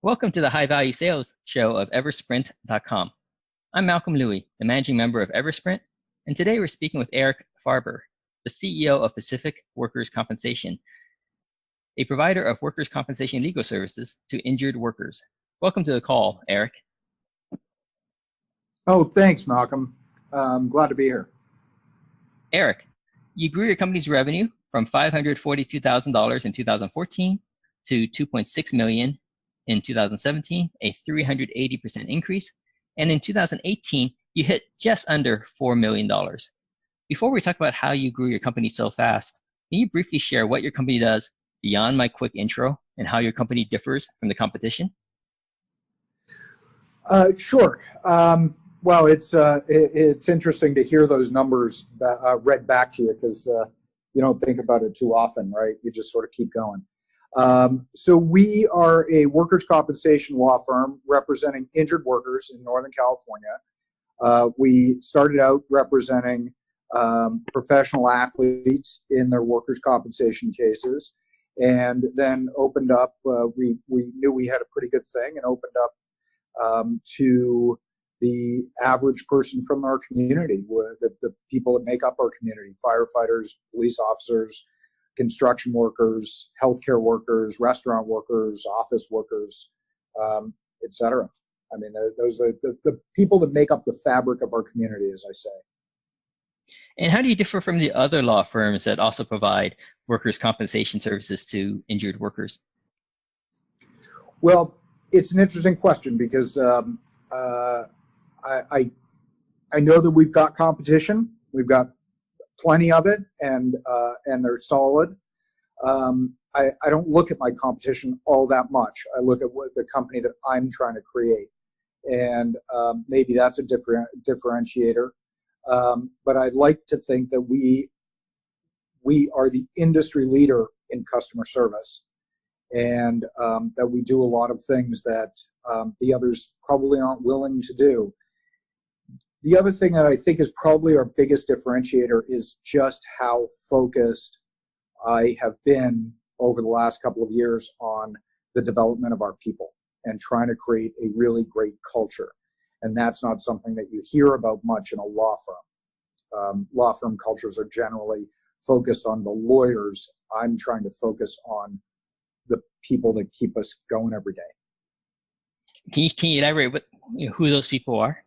Welcome to the High Value Sales Show of Eversprint.com. I'm Malcolm Louie, the managing member of Eversprint, and today we're speaking with Eric Farber, the CEO of Pacific Workers' Compensation, a provider of workers' compensation legal services to injured workers. Welcome to the call, Eric. Oh, thanks, Malcolm. I'm glad to be here. Eric, you grew your company's revenue from $542,000 in 2014 to $2.6 million in 2017, a 380% increase. And in 2018, you hit just under $4 million. Before we talk about how you grew your company so fast, can you briefly share what your company does beyond my quick intro and how your company differs from the competition? Sure. Well, it's interesting to hear those numbers read back to you because you don't think about it too often, right? You just sort of keep going. So we are a workers' compensation law firm representing injured workers in Northern California. We started out representing professional athletes in their workers' compensation cases, and then opened up, we knew we had a pretty good thing and opened up to the average person from our community, the people that make up our community: firefighters, police officers, construction workers, healthcare workers, restaurant workers, office workers, etc. I mean, those are the people that make up the fabric of our community, as I say. And how do you differ from the other law firms that also provide workers' compensation services to injured workers? Well, it's an interesting question because I know that we've got competition. We've got plenty of it, and they're solid. I don't look at my competition all that much. I look at the company that I'm trying to create, and maybe that's a differentiator. But I'd like to think that we are the industry leader in customer service, and that we do a lot of things that the others probably aren't willing to do. The other thing that I think is probably our biggest differentiator is just how focused I have been over the last couple of years on the development of our people and trying to create a really great culture. And that's not something that you hear about much in a law firm. Law firm cultures are generally focused on the lawyers. I'm trying to focus on the people that keep us going every day. Can you elaborate who those people are?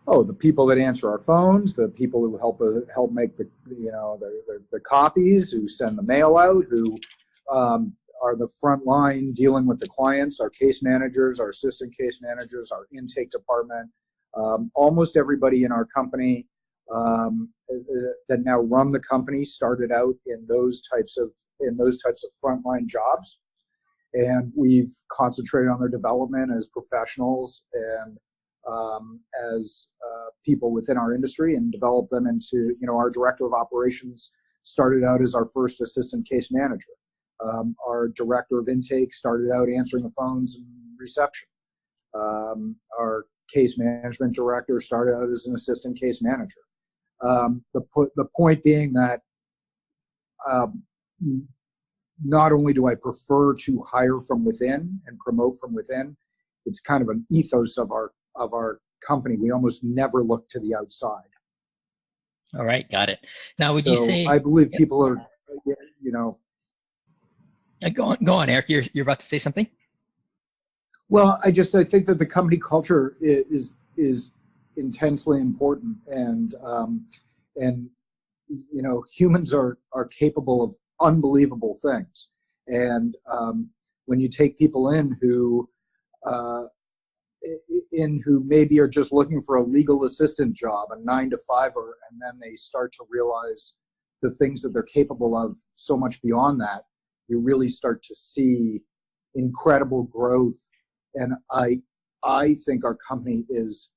Oh, the people that answer our phones, the people who help make the copies, who send the mail out, who are the front line dealing with the clients, our case managers, our assistant case managers, our intake department. Almost everybody in our company that now run the company started out in those types of frontline jobs, and we've concentrated on their development as professionals and as people within our industry, and developed them into, our director of operations started out as our first assistant case manager. Our director of intake started out answering the phones and reception. Our case management director started out as an assistant case manager. The point being that not only do I prefer to hire from within and promote from within, it's kind of an ethos of our company. We almost never look to the outside. All right, got it. Now, would you say? I believe people are, Go on, Eric. You're about to say something. Well, I think that the company culture is intensely important, and humans are capable of unbelievable things, and when you take people in who maybe are just looking for a legal assistant job, a 9-to-5er, and then they start to realize the things that they're capable of so much beyond that, you really start to see incredible growth. And I think our company is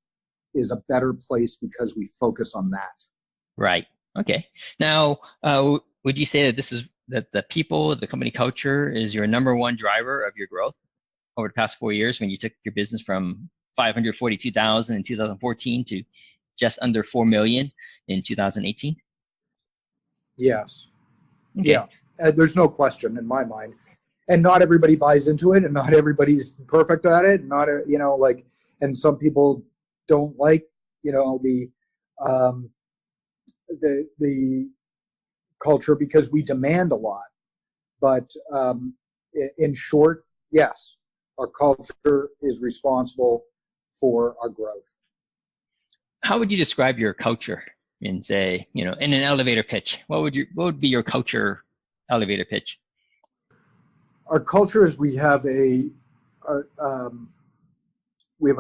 a better place because we focus on that. Right. Okay. Now, would you say that the people, the company culture, is your number one driver of your growth over the past 4 years, when you took your business from $542,000 in 2014 to just under $4 million in 2018? Yes. Okay. Yeah. There's no question in my mind. and not everybody buys into it, and not everybody's perfect at it. Not like, and some people don't like the culture because we demand a lot. But in short, yes, our culture is responsible for our growth. How would you describe your culture in, say, in an elevator pitch? What would be your culture elevator pitch? Our culture is we have a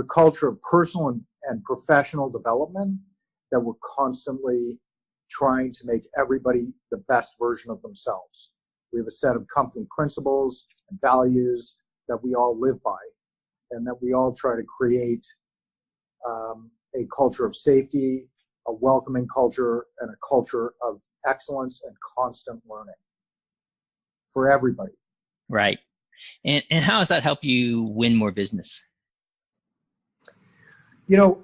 culture of personal and professional development that we're constantly trying to make everybody the best version of themselves. We have a set of company principles and values that we all live by, and that we all try to create a culture of safety, a welcoming culture, and a culture of excellence and constant learning for everybody. Right. And how does that help you win more business?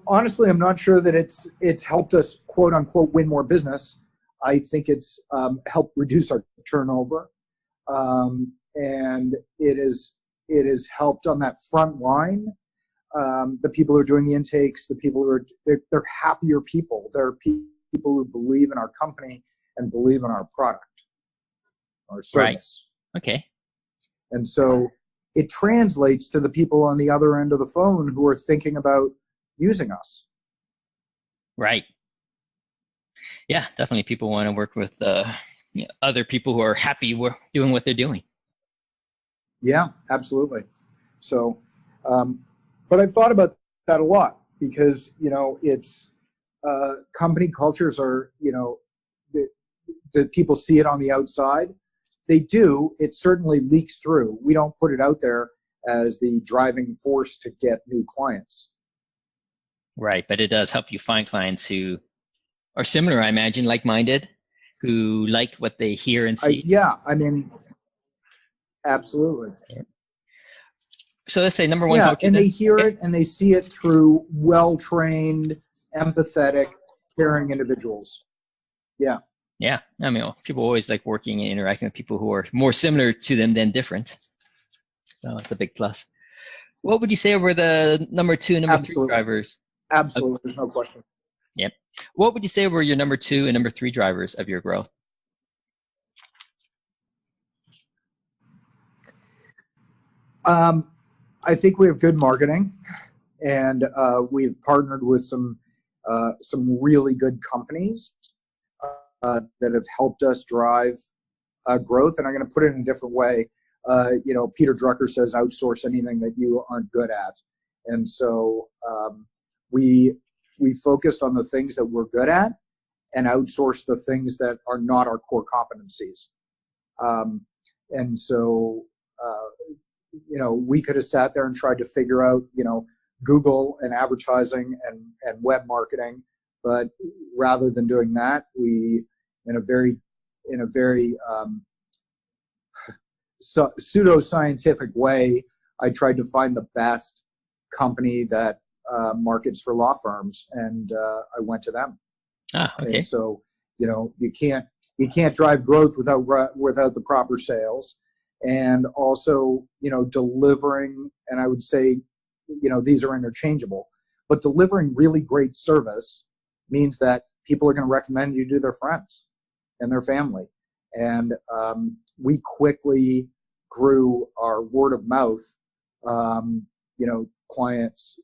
Honestly, I'm not sure that it's helped us, quote unquote, win more business. I think it's helped reduce our turnover, and it has helped on that front line. The people who are doing the intakes, the people who are they're happier people. They're people who believe in our company and believe in our product, our service. Right. Okay. And so it translates to the people on the other end of the phone who are thinking about using us. Right. Yeah, definitely. People want to work with other people who are happy doing what they're doing. Yeah, absolutely. So, but I've thought about that a lot because, it's company cultures are, do people see it on the outside? They do. It certainly leaks through. We don't put it out there as the driving force to get new clients. Right, but it does help you find clients who are similar, I imagine, like-minded, who like what they hear and see. Absolutely. So let's say number one. Yeah, and they hear it and they see it through well-trained, empathetic, caring individuals. Yeah. Yeah, people always like working and interacting with people who are more similar to them than different. So it's a big plus. What would you say were the number 2 and number 3 drivers? Absolutely, there's no question. Yep. What would you say were your number 2 and number 3 drivers of your growth? I think we have good marketing, and we've partnered with some really good companies that have helped us drive growth. And I'm going to put it in a different way. Peter Drucker says, outsource anything that you aren't good at. And so we focused on the things that we're good at and outsourced the things that are not our core competencies. And so, we could have sat there and tried to figure out, Google and advertising and web marketing. But rather than doing that, we, in a very pseudo-scientific way, I tried to find the best company that markets for law firms, and I went to them. Okay. And so, you can't drive growth without the proper sales, and also, delivering. And I would say, these are interchangeable, but delivering really great service means that people are going to recommend you to their friends and their family. And we quickly grew our word of mouth, clients,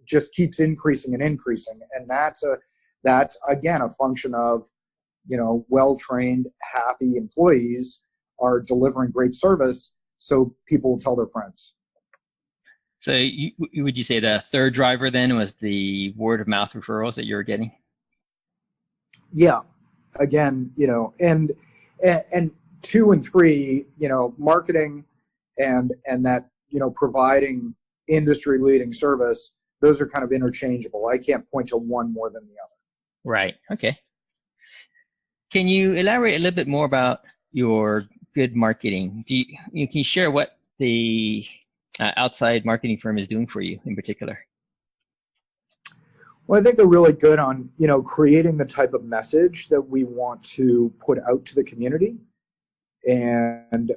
just keeps increasing and increasing. And that's again, a function of, well-trained, happy employees are delivering great service. So people will tell their friends. So would you say the third driver then was the word of mouth referrals that you were getting? Yeah. Again, and 2 and 3, marketing and that, providing industry leading service, those are kind of interchangeable. I can't point to one more than the other. Right. Okay. Can you elaborate a little bit more about your good marketing? Can you share what the outside marketing firm is doing for you in particular? Well, I think they're really good on, creating the type of message that we want to put out to the community. and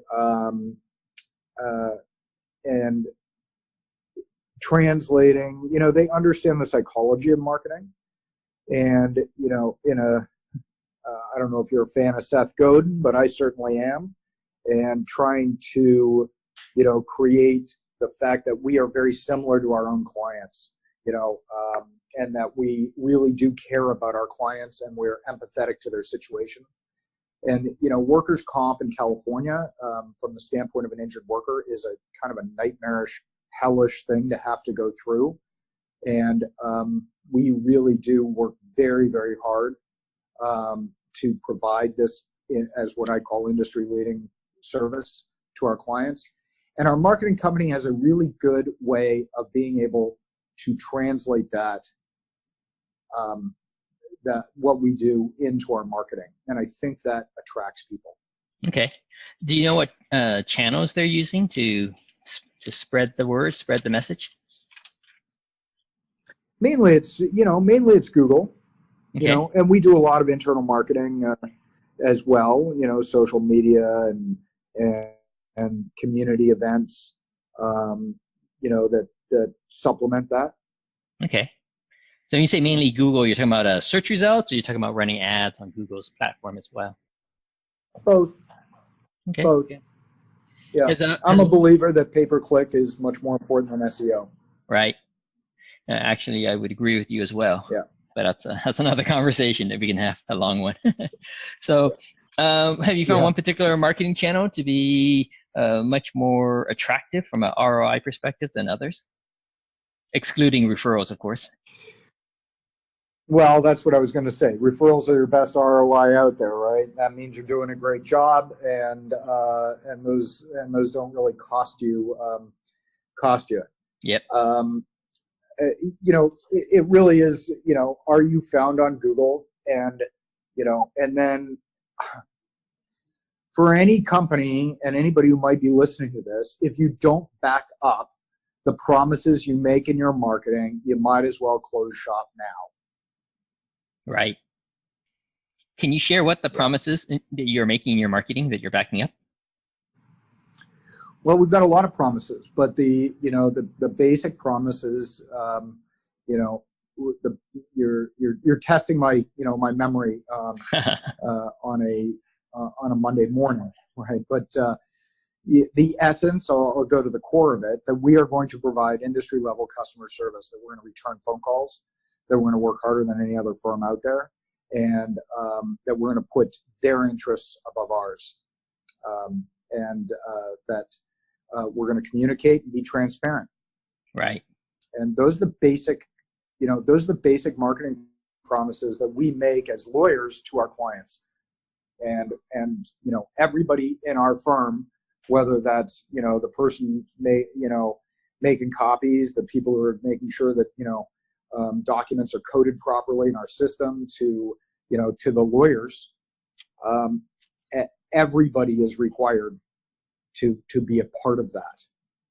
and translating. They understand the psychology of marketing, and I don't know if you're a fan of Seth Godin, but I certainly am, and trying to create the fact that we are very similar to our own clients, and that we really do care about our clients and we're empathetic to their situation. And workers' comp in California, from the standpoint of an injured worker, is a kind of a nightmarish, hellish thing to have to go through. And we really do work very, very hard to provide this as what I call industry-leading service to our clients. And our marketing company has a really good way of being able to translate that what we do into our marketing, and I think that attracts people. Okay. Do you know what channels they're using to spread the word, spread the message? Mainly it's Google, Okay. and we do a lot of internal marketing as well, social media and community events, that supplement that. Okay. So when you say mainly Google, you're talking about search results, or you're talking about running ads on Google's platform as well? Both. Okay. Both. Okay. Yeah. I'm a believer that pay-per-click is much more important than SEO. Right. Actually, I would agree with you as well. Yeah. But that's another conversation that we can have, a long one. So have you found one particular marketing channel to be much more attractive from an ROI perspective than others? Excluding referrals, of course. Well, that's what I was going to say. Referrals are your best ROI out there, right? That means you're doing a great job, and those don't really cost you. Yep. It really is. Are you found on Google? And and then for any company and anybody who might be listening to this, if you don't back up the promises you make in your marketing, you might as well close shop now. Right. Can you share what the promises that you're making in your marketing that you're backing up? Well, we've got a lot of promises, but the basic promises, you're testing my my memory on a Monday morning, right? But the essence, I'll go to the core of it, that we are going to provide industry level customer service, that we're going to return phone calls, that we're going to work harder than any other firm out there, and that we're going to put their interests above ours, and that we're going to communicate and be transparent. Right. And those are the basic marketing promises that we make as lawyers to our clients, and everybody in our firm, whether that's the person making copies, the people who are making sure that documents are coded properly in our system, to the lawyers, everybody is required to be a part of that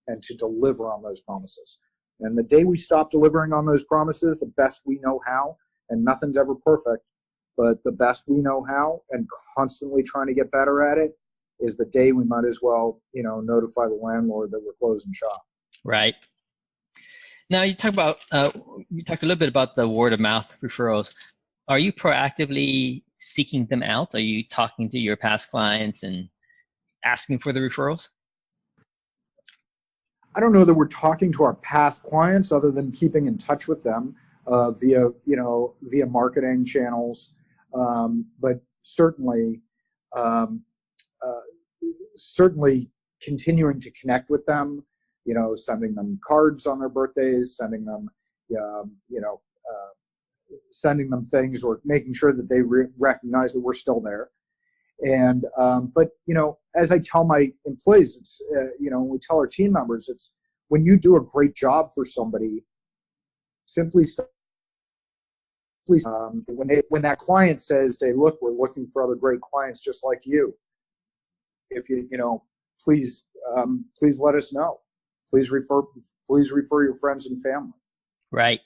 and to deliver on those promises. And the day we stop delivering on those promises, the best we know how, and nothing's ever perfect, but the best we know how, and constantly trying to get better at it, is the day we might as well notify the landlord that we're closing shop. Right. Now you talked a little bit about the word of mouth referrals. Are you proactively seeking them out? Are you talking to your past clients and asking for the referrals? I don't know that we're talking to our past clients, other than keeping in touch with them via marketing channels, but certainly continuing to connect with them. Sending them cards on their birthdays, sending them things, or making sure that they recognize that we're still there. And but as I tell my employees, it's we tell our team members, it's when you do a great job for somebody, simply when that client says, "Hey, look, we're looking for other great clients just like you. If please let us know. Please refer your friends and family." Right.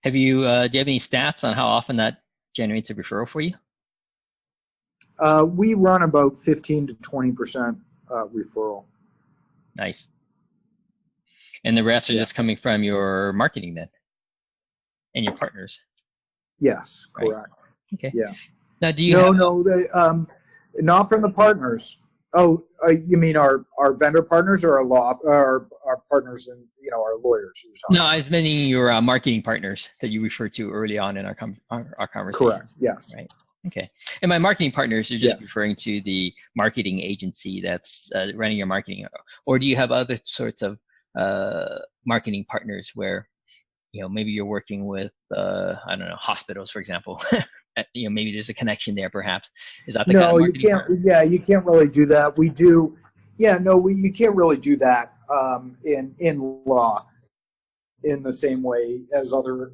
Do you have any stats on how often that generates a referral for you? We run about 15 to 20% referral. Nice. And the rest are just coming from your marketing then, and your partners. Yes, Right? correct. Okay. Yeah. Now, do you have? No, not from the partners. Oh, you mean our vendor partners or our partners and our lawyers? No, I was meaning your marketing partners that you referred to early on in our conversation. Correct. Yes. Right. Okay. And by marketing partners, you're just referring to the marketing agency that's running your marketing, or do you have other sorts of marketing partners where maybe you're working with I don't know, hospitals, for example? Maybe there's a connection there, perhaps. Is that the kind of marketing you can't. partner? Yeah, you can't really do that. We do. Yeah, no, you can't really do that in law in the same way as other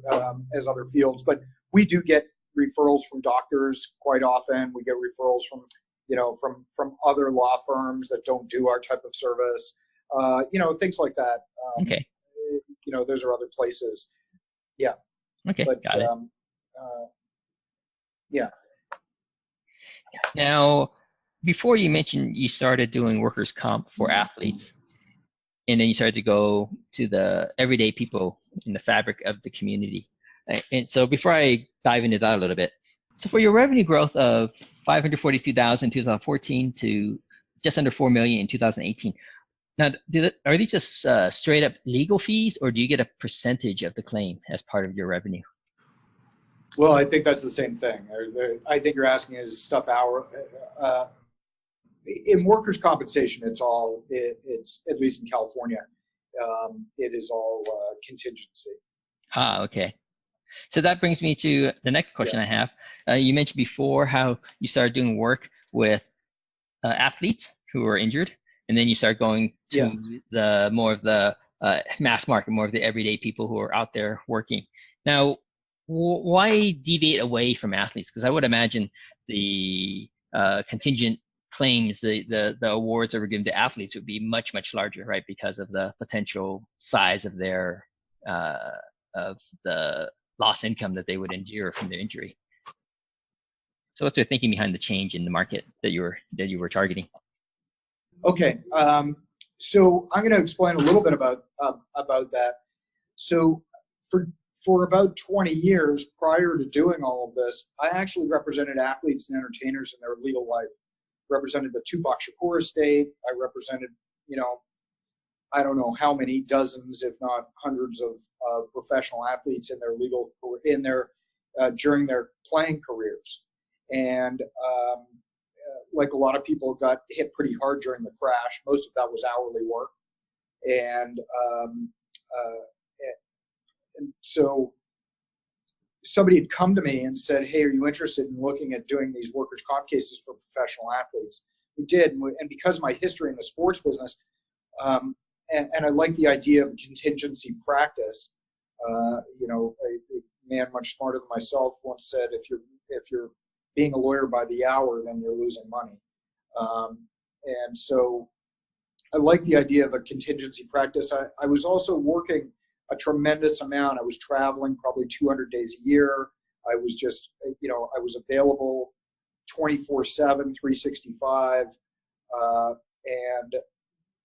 fields. But we do get referrals from doctors quite often. We get referrals from from other law firms that don't do our type of service. Things like that. Okay. Those are other places. Yeah. Okay. But, got it. Yeah. Now, before you mentioned you started doing workers' comp for athletes, and then you started to go to the everyday people in the fabric of the community. And so before I dive into that a little bit, so for your revenue growth of $542,000 in 2014 to just under $4 million in 2018, now are these just straight up legal fees, or do you get a percentage of the claim as part of your revenue? Well, I think that's the same thing. I think you're asking is stuff in workers' compensation. It's at least in California, it is all contingency. Okay. So that brings me to the next question I have. You mentioned before how you started doing work with athletes who were injured, and then you start going to the more of the mass market, more of the everyday people who are out there working. Now, why deviate away from athletes? Because I would imagine the contingent claims, the awards that were given to athletes would be much, much larger, right? Because of the potential size of their of the lost income that they would endure from their injury. So what's their thinking behind the change in the market that you were targeting? Okay, so I'm going to explain a little bit about that. So for about 20 years prior to doing all of this, I actually represented athletes and entertainers in their legal life. Represented the Tupac Shakur estate. I represented, I don't know how many dozens, if not hundreds of professional athletes in their during their playing careers. And like a lot of people, got hit pretty hard during the crash. Most of that was hourly work. And so somebody had come to me and said, hey, are you interested in looking at doing these workers' comp cases for professional athletes? We did. And because of my history in the sports business, and I like the idea of contingency practice, a man much smarter than myself once said, if you're being a lawyer by the hour, then you're losing money. And so I like the idea of a contingency practice. I was also working a tremendous amount. I was traveling probably 200 days a year. I was just, I was available 24/7, 365.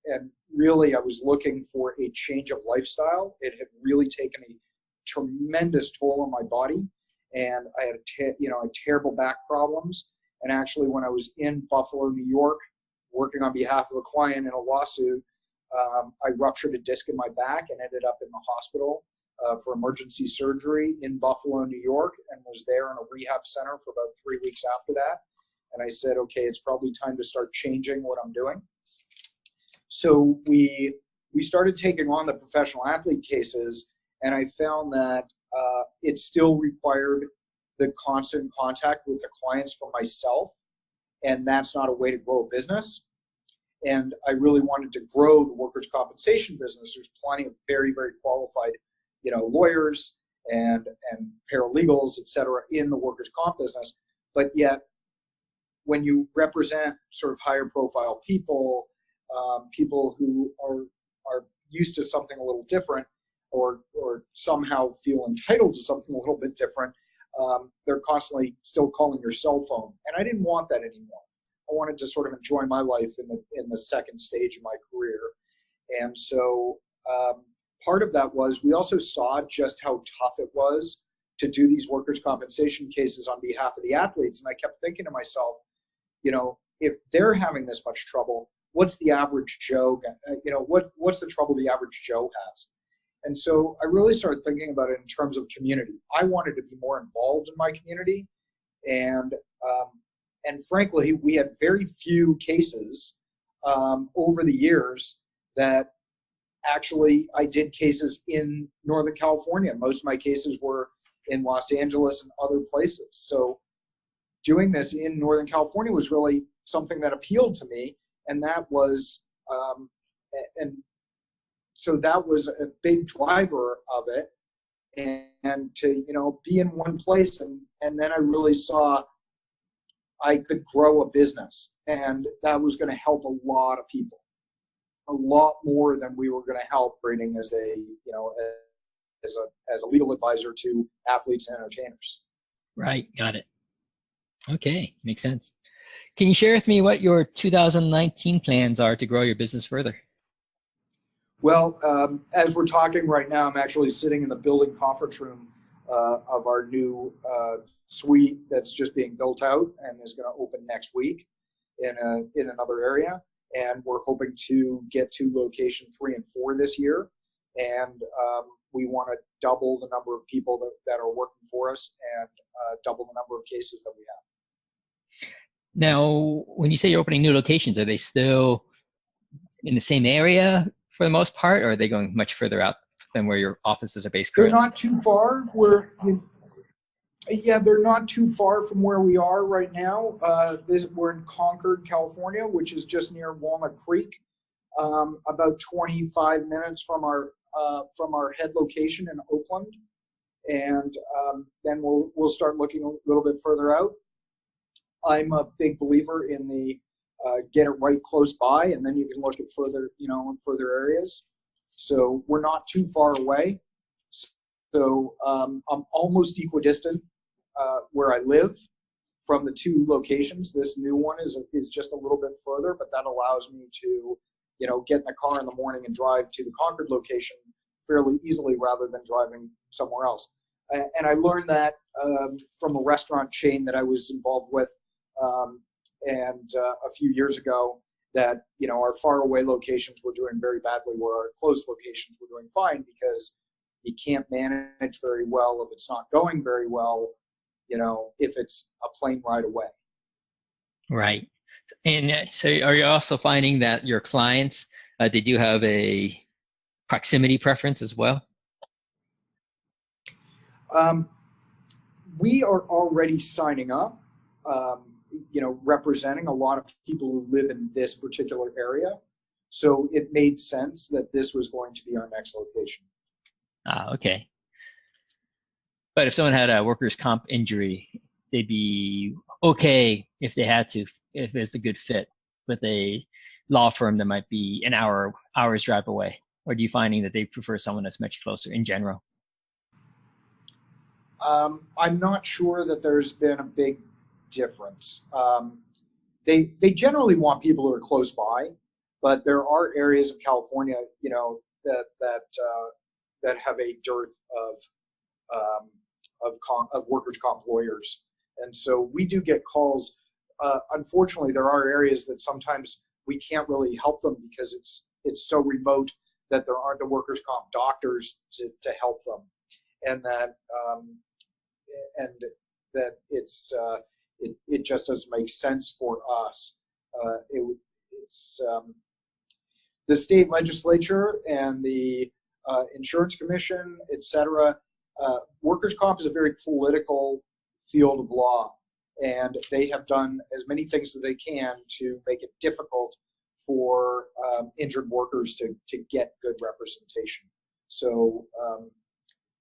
And really I was looking for a change of lifestyle. It had really taken a tremendous toll on my body. And I had terrible back problems. And actually when I was in Buffalo, New York, working on behalf of a client in a lawsuit, I ruptured a disc in my back and ended up in the hospital for emergency surgery in Buffalo, New York, and was there in a rehab center for about 3 weeks after that. And I said, okay, it's probably time to start changing what I'm doing. So we started taking on the professional athlete cases, and I found that it still required the constant contact with the clients for myself, and that's not a way to grow a business. And I really wanted to grow the workers' compensation business. There's plenty of very, very qualified, lawyers and paralegals, et cetera, in the workers' comp business. But yet, when you represent sort of higher profile people, people who are used to something a little different, or somehow feel entitled to something a little bit different, they're constantly still calling your cell phone, and I didn't want that anymore. I wanted to sort of enjoy my life in the second stage of my career, and so part of that was we also saw just how tough it was to do these workers' compensation cases on behalf of the athletes, and I kept thinking to myself, if they're having this much trouble, what's the average Joe? What's the trouble the average Joe has? And so I really started thinking about it in terms of community. I wanted to be more involved in my community, and frankly, we had very few cases over the years that actually I did cases in Northern California. Most of my cases were in Los Angeles and other places. So doing this in Northern California was really something that appealed to me, and that was so that was a big driver of it, and to be in one place, and then I really saw I could grow a business, and that was going to help a lot of people, a lot more than we were going to help bringing as a legal advisor to athletes and entertainers. Right, got it. Okay, makes sense. Can you share with me what your 2019 plans are to grow your business further? Well, as we're talking right now, I'm actually sitting in the building conference room of our new suite that's just being built out and is going to open next week in another area. And we're hoping to get to location 3 and 4 this year. And we want to double the number of people that are working for us and double the number of cases that we have. Now, when you say you're opening new locations, are they still in the same area for the most part, or are they going much further out than where your offices are based currently? They're not too far. They're not too far from where we are right now. We're in Concord, California, which is just near Walnut Creek, about 25 minutes from our head location in Oakland, and then we'll start looking a little bit further out. I'm a big believer in the get it right close by, and then you can look at further, in further areas. So we're not too far away. So I'm almost equidistant where I live from the 2 locations. This new one is just a little bit further, but that allows me to, get in the car in the morning and drive to the Concord location fairly easily rather than driving somewhere else. And I learned that from a restaurant chain that I was involved with a few years ago, that our far away locations were doing very badly, where our close locations were doing fine, because you can't manage very well if it's not going very well, if it's a plane ride away. Right. And so are you also finding that your clients, they do have a proximity preference as well? We are already signing up, representing a lot of people who live in this particular area. So it made sense that this was going to be our next location. Ah, okay. But if someone had a workers' comp injury, they'd be okay if they had to, if it's a good fit with a law firm that might be an hour's drive away. Or are you finding that they prefer someone that's much closer in general? I'm not sure that there's been a big difference. They generally want people who are close by, but there are areas of California, that have a dearth of workers' comp lawyers, and so we do get calls. Unfortunately, there are areas that sometimes we can't really help them because it's so remote that there aren't the workers' comp doctors to help them, and that it just doesn't make sense for us. It's the state legislature and the insurance commission, etc. Workers' comp is a very political field of law, and they have done as many things as they can to make it difficult for injured workers to get good representation. So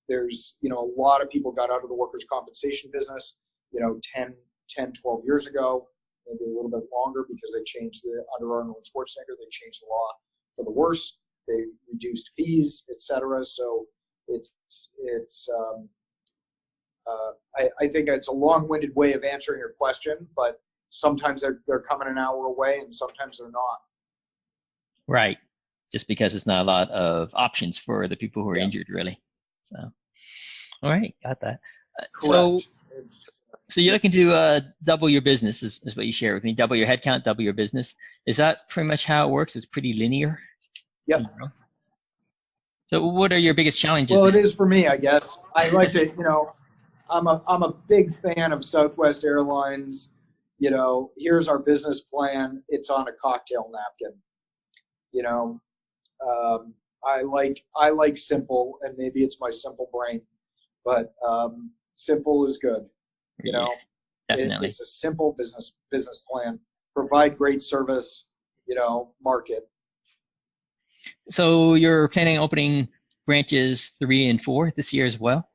there's, a lot of people got out of the workers' compensation business, 10, 12 years ago, maybe a little bit longer, because they changed under Arnold Schwarzenegger, they changed the law for the worse. They reduced fees, etc. So it's I think it's a long-winded way of answering your question, but sometimes they're coming an hour away and sometimes they're not. Right. Just because there's not a lot of options for the people who are Yeah. injured, really. So, all right, got that. Correct. So you're looking to double your business, is what you share with me. Double your headcount, double your business. Is that pretty much how it works? It's pretty linear? Yep. So what are your biggest challenges? Well, it is for me, I guess. I like to, I'm a big fan of Southwest Airlines. Here's our business plan. It's on a cocktail napkin. I like simple, and maybe it's my simple brain, but simple is good. Definitely. It's a simple business plan. Provide great service. Market. So you're planning on opening branches 3 and 4 this year as well?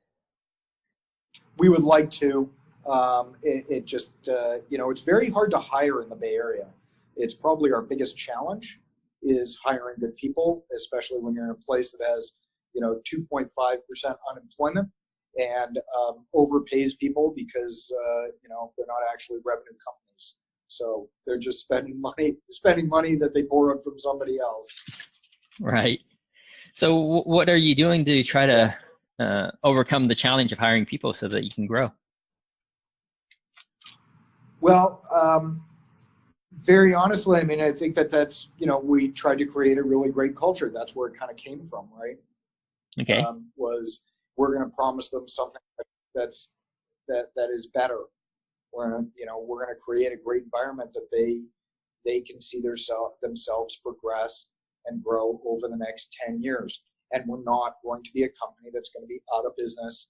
We would like to. It just, it's very hard to hire in the Bay Area. It's probably our biggest challenge is hiring good people, especially when you're in a place that has, 2.5% unemployment and overpays people because, they're not actually revenue companies. So they're just spending money that they borrowed from somebody else. Right. So what are you doing to try to overcome the challenge of hiring people so that you can grow? Well, very honestly, I think that's, we tried to create a really great culture. That's where it kind of came from, right? Okay. Was we're going to promise them something that is better. We're going to create a great environment that they can see themselves progress and grow over the next 10 years. And we're not going to be a company that's going to be out of business,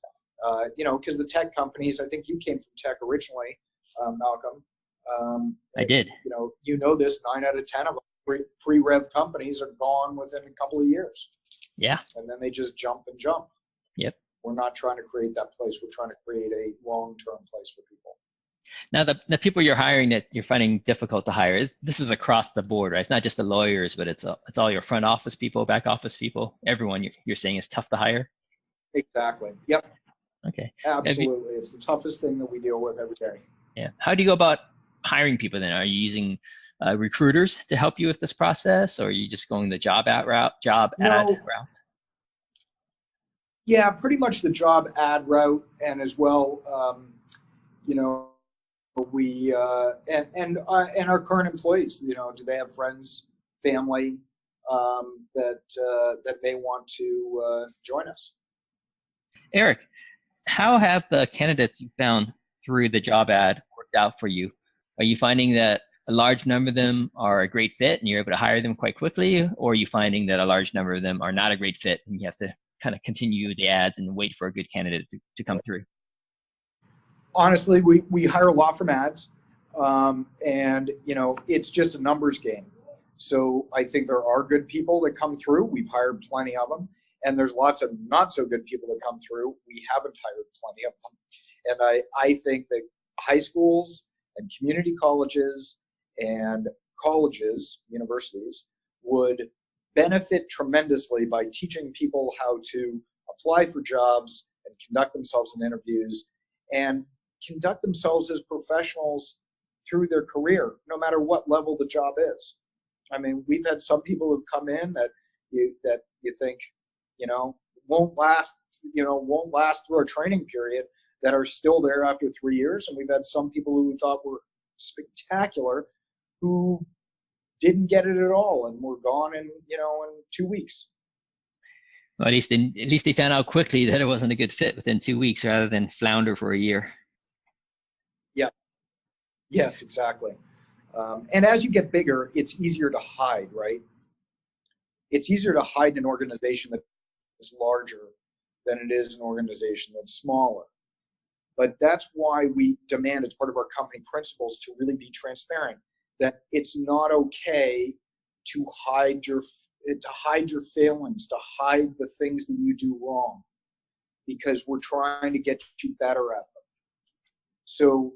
because the tech companies, I think you came from tech originally, Malcolm. I did. This 9 out of 10 of them, pre-rev companies are gone within a couple of years. Yeah. And then they just jump. Yep. We're not trying to create that place. We're trying to create a long-term place for people. Now, the people you're hiring that you're finding difficult to hire, this is across the board, right? It's not just the lawyers, but it's all your front office people, back office people. Everyone you're saying is tough to hire? Exactly. Yep. Okay. Absolutely. It's the toughest thing that we deal with every day. Yeah. How do you go about hiring people then? Are you using recruiters to help you with this process, or are you just going the job ad route? Yeah, pretty much the job ad route, and as well, we and our current employees. Do they have friends, family that may want to join us? Eric, how have the candidates you found through the job ad worked out for you? Are you finding that a large number of them are a great fit and you're able to hire them quite quickly, or are you finding that a large number of them are not a great fit and you have to kind of continue the ads and wait for a good candidate to come through? Honestly, we hire a lot from ads, and it's just a numbers game. So I think there are good people that come through. We've hired plenty of them, and there's lots of not so good people that come through. We haven't hired plenty of them, and I think that high schools and community colleges and universities would benefit tremendously by teaching people how to apply for jobs and conduct themselves in interviews and conduct themselves as professionals through their career, no matter what level the job is. We've had some people who've come in that you think, won't last through our training period, that are still there after 3 years. And we've had some people who we thought were spectacular who didn't get it at all and were gone in 2 weeks. Well, at least they found out quickly that it wasn't a good fit within 2 weeks rather than flounder for a year. Yeah. Yes, exactly. And as you get bigger, it's easier to hide, right? It's easier to hide an organization that's larger than it is an organization that's smaller. But that's why we demand, as part of our company principles, to really be transparent, that it's not okay to hide your failings, to hide the things that you do wrong, because we're trying to get you better at them. So,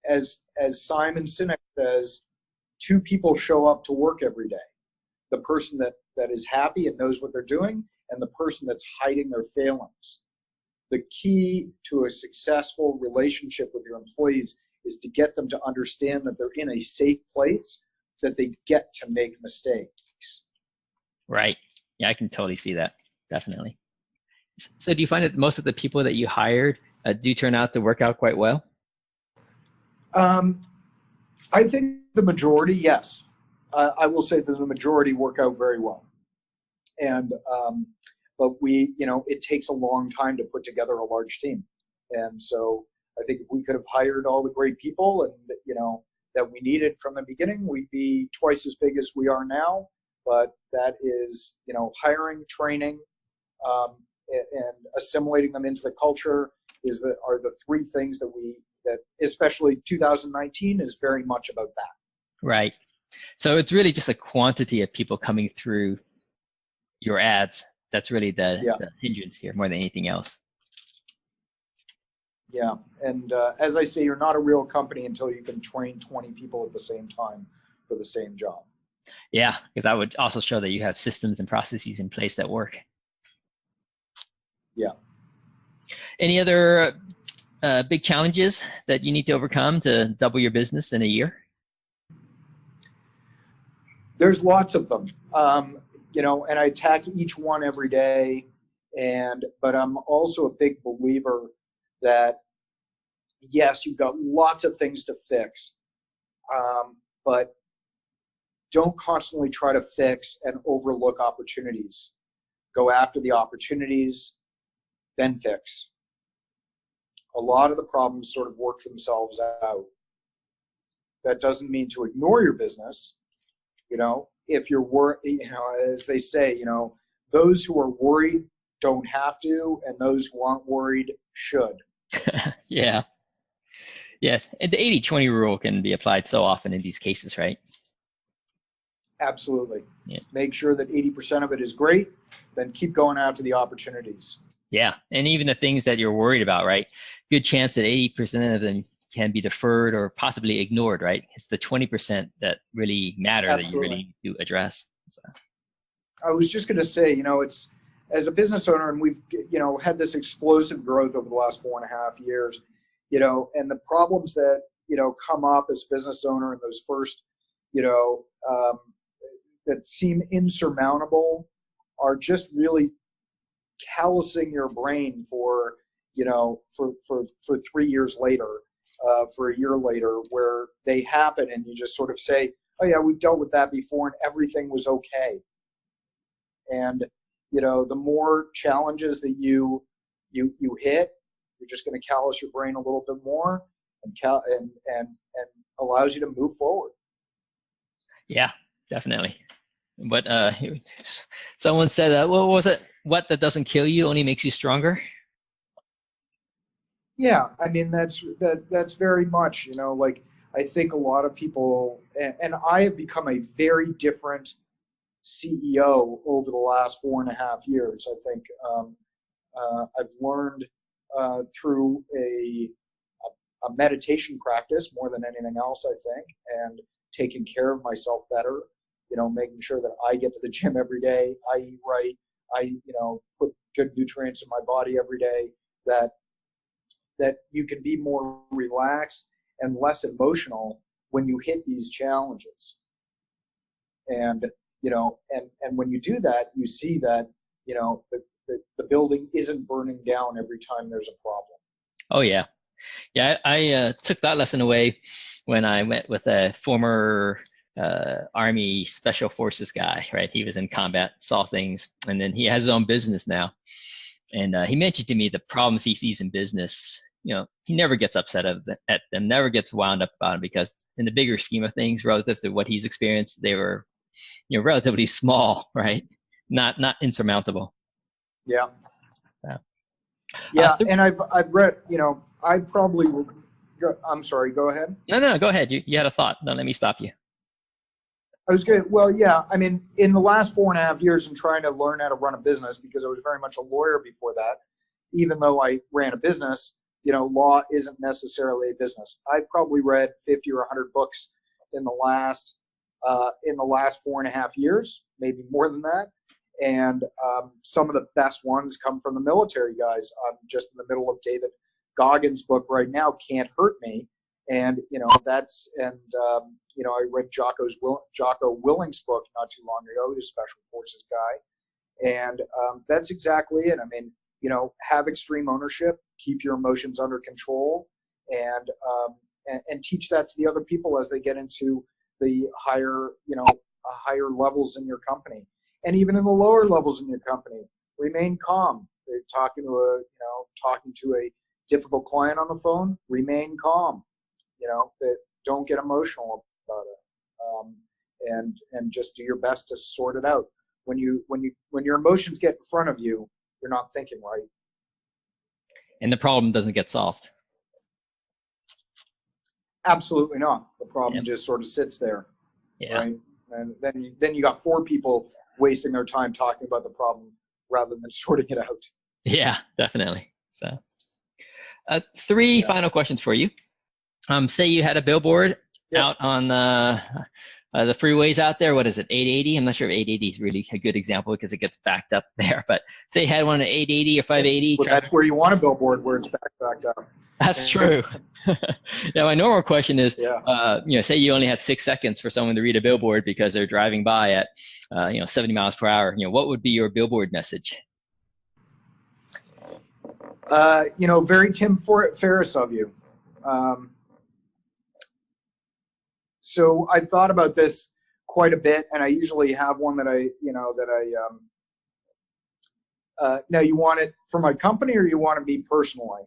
as Simon Sinek says, 2 people show up to work every day. The person that is happy and knows what they're doing, and the person that's hiding their failings. the key to a successful relationship with your employees is to get them to understand that they're in a safe place, that they get to make mistakes. Right. Yeah, I can totally see that. Definitely. So do you find that most of the people that you hired do turn out to work out quite well? I think the majority, yes. I will say that the majority work out very well. And, but it takes a long time to put together a large team. And so I think if we could have hired all the great people and, that we needed from the beginning, we'd be twice as big as we are now. But that is, hiring, training, and assimilating them into the culture are the three things that especially 2019 is very much about that. Right. So it's really just a quantity of people coming through your ads. That's really the hindrance here more than anything else. Yeah. And as I say, you're not a real company until you can train 20 people at the same time for the same job. Yeah, because that would also show that you have systems and processes in place that work. Yeah. Any other big challenges that you need to overcome to double your business in a year? There's lots of them, and I attack each one every day. But I'm also a big believer that, yes, you've got lots of things to fix, but don't constantly try to fix and overlook opportunities. Go after the opportunities, then fix. A lot of the problems sort of work themselves out. That doesn't mean to ignore your business. If you're as they say, those who are worried don't have to, and those who aren't worried should. Yeah. Yeah. And the 80-20 rule can be applied so often in these cases, right? Absolutely. Yeah. Make sure that 80% of it is great, then keep going after the opportunities. Yeah. And even the things that you're worried about, right? Good chance that 80% of them can be deferred or possibly ignored, right? It's the 20% that really matter. Absolutely. That you really do address. So. I was just going to say, it's as a business owner, and we've, had this explosive growth over the last 4.5 years, and the problems that, come up as business owner in those first, that seem insurmountable are just really callousing your brain for 3 years later, for a year later, where they happen and you just sort of say, oh yeah, we've dealt with that before and everything was okay. And, the more challenges that you hit, you're just going to callous your brain a little bit more and allows you to move forward. Yeah, definitely. But someone said, what was it? What that doesn't kill you only makes you stronger. Yeah, I mean that's very much, I think a lot of people, and I have become a very different CEO over the last 4.5 years. I think I've learned through a meditation practice more than anything else, I think, and taking care of myself better, making sure that I get to the gym every day, I eat right, I put good nutrients in my body every day, that you can be more relaxed and less emotional when you hit these challenges. And and when you do that, you see that the building isn't burning down every time there's a problem. Oh yeah, I took that lesson away when I went with a former Army Special Forces guy. Right, he was in combat, saw things, and then he has his own business now. And he mentioned to me the problems he sees in business. He never gets upset at them, never gets wound up about them, because in the bigger scheme of things, relative to what he's experienced, they were, relatively small, right? Not insurmountable. Yeah. So, yeah, and I've read, I probably would. I'm sorry. Go ahead. No, go ahead. You had a thought. Don't let me stop you. I was good. Well, yeah. I mean, in the last 4.5 years, in trying to learn how to run a business, because I was very much a lawyer before that, even though I ran a business, law isn't necessarily a business. I've probably read 50 or 100 books in the last 4.5 years, maybe more than that. And some of the best ones come from the military guys. I'm just in the middle of David Goggins' book right now, Can't Hurt Me. And, I read Jocko Willing's book not too long ago, he's a special forces guy. And that's exactly it. I mean, have extreme ownership, keep your emotions under control, and teach that to the other people as they get into the higher levels in your company. And even in the lower levels in your company, remain calm. They're talking to a difficult client on the phone, remain calm. Don't get emotional about it, and just do your best to sort it out. When your emotions get in front of you, you're not thinking right, and the problem doesn't get solved. Absolutely not. The problem just sort of sits there, right? And then you got 4 people wasting their time talking about the problem rather than sorting it out. Yeah, definitely. So, 3 final questions for you. Say you had a billboard out on the freeways out there. What is it, 880? I'm not sure if 880 is really a good example because it gets backed up there. But say you had one at 880 or 580. Well, that's where you want a billboard, where it's backed up. That's true. Now, my normal question is, say you only had 6 seconds for someone to read a billboard because they're driving by at, 70 miles per hour. What would be your billboard message? Very Tim Ferriss of you. So I've thought about this quite a bit, and I usually have one that now you want it for my company or you want it me personally?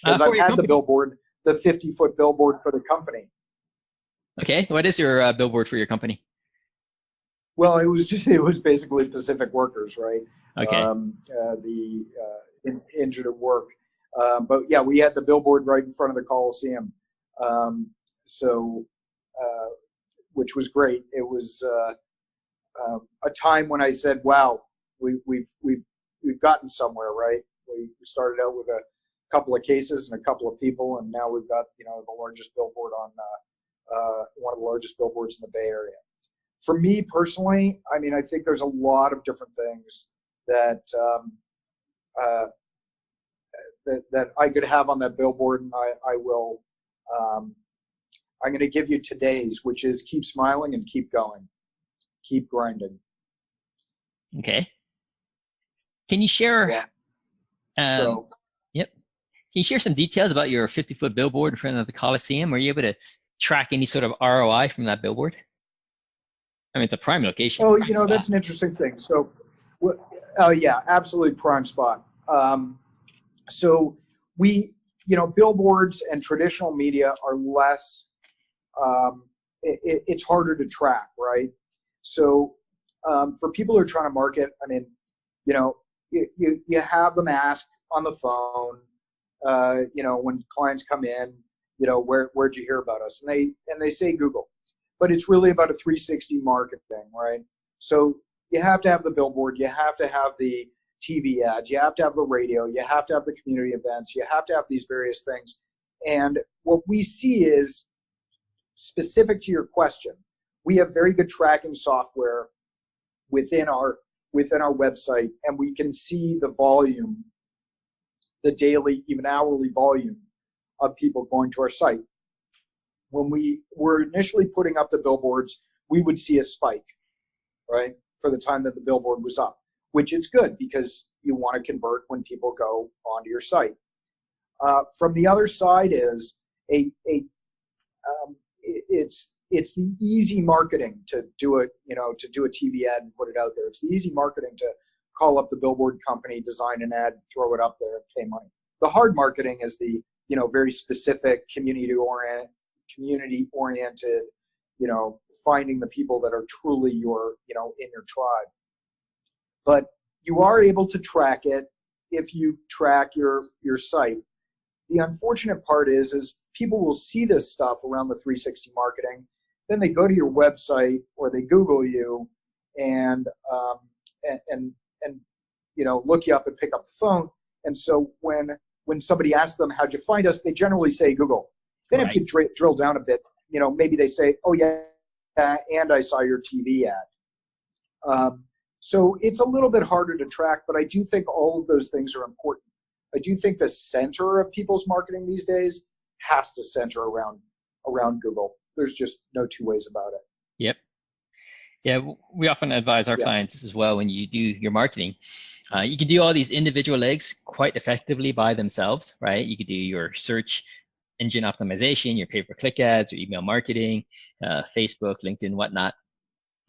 Because I've had the billboard, the 50-foot billboard for the company. Okay, what is your billboard for your company? Well, it was basically Pacific Workers, right? Okay. Injured at work. But yeah, we had the billboard right in front of the Coliseum. Which was great. It was a time when I said, "Wow, we've gotten somewhere, right?" We started out with a couple of cases and a couple of people, and now we've got the largest billboard on one of the largest billboards in the Bay Area. For me personally, I mean, I think there's a lot of different things that that I could have on that billboard, and I will. I'm going to give you today's, which is keep smiling and keep going, keep grinding. Okay. Can you share? Yeah. Yep. Can you share some details about your 50-foot billboard in front of the Coliseum? Were you able to track any sort of ROI from that billboard? I mean, it's a prime location. Oh, that's an interesting thing. So, yeah, absolutely prime spot. So billboards and traditional media are less. It's harder to track, right? So for people who are trying to market, I mean, you have them ask on the phone, when clients come in, where'd you hear about us? And they say Google, but it's really about a 360 marketing, right? So you have to have the billboard, you have to have the TV ads, you have to have the radio, you have to have the community events, you have to have these various things. And what we see is, specific to your question, we have very good tracking software within our website, and we can see the volume, the daily, even hourly volume of people going to our site. When we were initially putting up the billboards, we would see a spike, right, for the time that the billboard was up, which is good because you want to convert when people go onto your site. From the other side is it's the easy marketing to do it, to do a TV ad and put it out there. It's the easy marketing to call up the billboard company, design an ad, throw it up there, and pay money. The hard marketing is the, very specific community oriented, finding the people that are truly your, in your tribe. But you are able to track it if you track your site. The unfortunate part is people will see this stuff around the 360 marketing, then they go to your website or they Google you and look you up and pick up the phone. And so when somebody asks them, how'd you find us? They generally say Google. Then If you drill down a bit, maybe they say, oh yeah, and I saw your TV ad. So it's a little bit harder to track, but I do think all of those things are important. I do think the center of people's marketing these days has to center around Google. There's just no two ways about it. Yep. Yeah, we often advise our clients as well when you do your marketing. You can do all these individual legs quite effectively by themselves, right? You could do your search engine optimization, your pay-per-click ads, your email marketing, Facebook, LinkedIn, whatnot.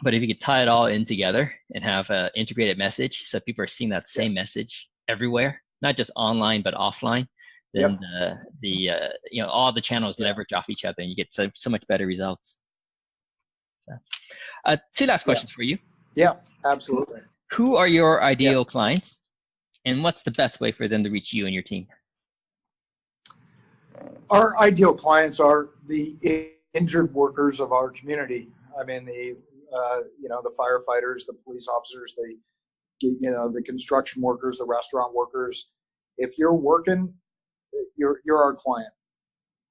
But if you could tie it all in together and have an integrated message, so people are seeing that same message everywhere, not just online but offline, then all the channels leverage off each other, and you get so much better results. So, two last questions for you. Yeah, absolutely. Who are your ideal clients, and what's the best way for them to reach you and your team? Our ideal clients are the injured workers of our community. I mean, the firefighters, the police officers, the construction workers, the restaurant workers. If you're working, you're our client,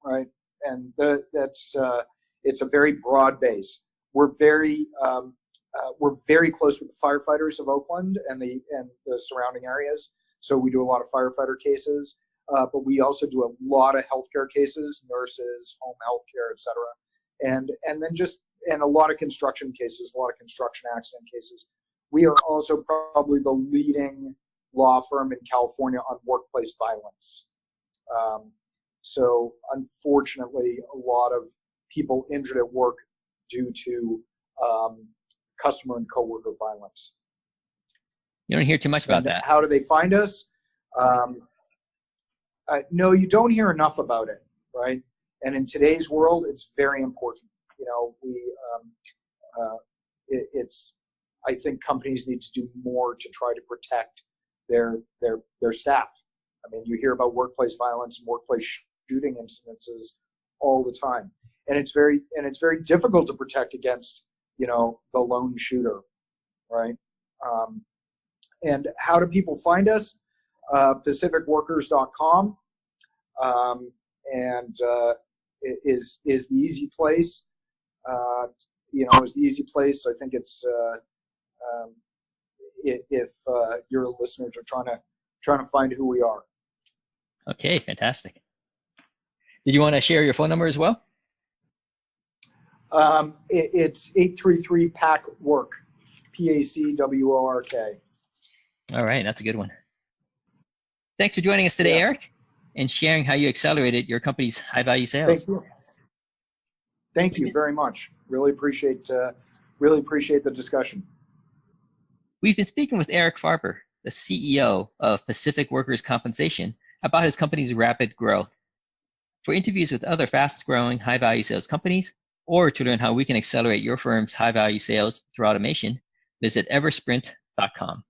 right? And it's a very broad base. We're very close with the firefighters of Oakland and the surrounding areas. So we do a lot of firefighter cases, but we also do a lot of healthcare cases, nurses, home healthcare, et cetera, and a lot of construction cases, a lot of construction accident cases. We are also probably the leading law firm in California on workplace violence. So unfortunately, a lot of people injured at work due to customer and coworker violence. You don't hear too much about that. How do they find us? No, you don't hear enough about it, right? And in today's world, it's very important. I think companies need to do more to try to protect their staff. I mean, you hear about workplace violence and workplace shooting incidences all the time, and it's very difficult to protect against the lone shooter, right? And how do people find us? PacificWorkers.com is the easy place. Is the easy place. I think it's if your listeners are trying to find who we are. Okay, fantastic. Did you want to share your phone number as well? It's 833-PAC-WORK, PACWORK. All right, that's a good one. Thanks for joining us today, Eric, and sharing how you accelerated your company's high-value sales. Thank you. Thank you very much. Really appreciate the discussion. We've been speaking with Eric Farber, the CEO of Pacific Workers Compensation, about his company's rapid growth. For interviews with other fast-growing, high-value sales companies, or to learn how we can accelerate your firm's high-value sales through automation, visit Eversprint.com.